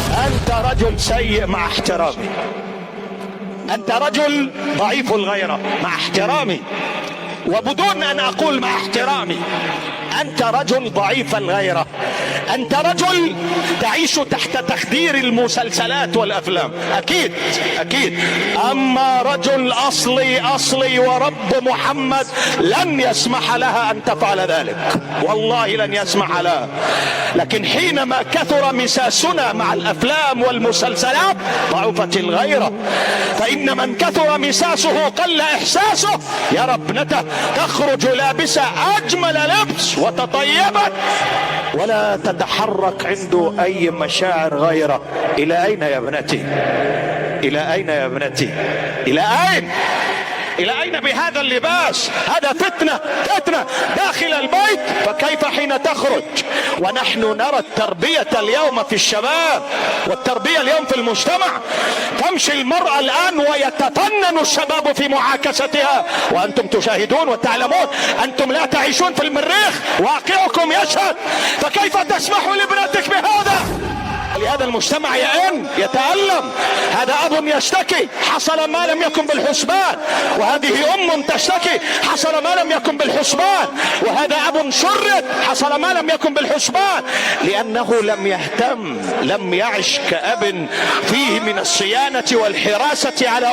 أنت رجل سيء مع احترامي، أنت رجل ضعيف الغيرة مع احترامي، وبدون أن أقول مع احترامي، أنت رجل ضعيف الغيرة، أنت رجل تعيش تحت تخدير المسلسلات والأفلام، أكيد أكيد. أما رجل أصلي ورب محمد لن يسمح لها أن تفعل ذلك، والله لن يسمح لها. لكن حينما كثر مساسنا مع الأفلام والمسلسلات ضعفت الغيرة، فإن من كثر مساسه قل إحساسه. يرى ابنته تخرج لابسة أجمل لبس وتطيبت ولا تتحرك عنده أي مشاعر غيره. إلى أين يا ابنتي؟ إلى أين يا ابنتي؟ إلى أين؟ إلى أين بهذا اللباس؟ هذا فتنة داخل البيت، فكيف حين تخرج؟ ونحن نرى التربية اليوم في الشباب والتربية اليوم في المجتمع. تمشي المرأة الآن ويتفنن الشباب في معاكستها، وأنتم تشاهدون وتعلمون، أنتم لا تعيشون في المريخ، واقعكم يشهد. فكيف تسمح لابنتك بهذا؟ لهذا المجتمع يتألم. هذا أب يشتكي حصل ما لم يكن بالحسبان، وهذه أم تشتكي حصل ما لم يكن بالحسبان، وهذا أب شرد حصل ما لم يكن بالحسبان، لأنه لم يهتم، لم يعش كأب فيه من الصيانة والحراسة على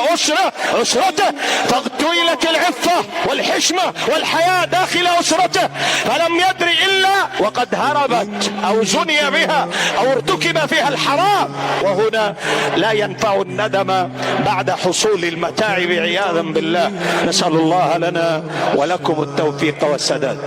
أسرته، فاغتيلت العفة والحشمة والحياة داخل أسرته، فلم يدري إلا وقد هربت أو زني بها أو ارتكب فيها الحرام. وهنا لا ينفع الندم بعد حصول المتاعب عياذا بالله. نسأل الله لنا ولكم التوفيق والسداد.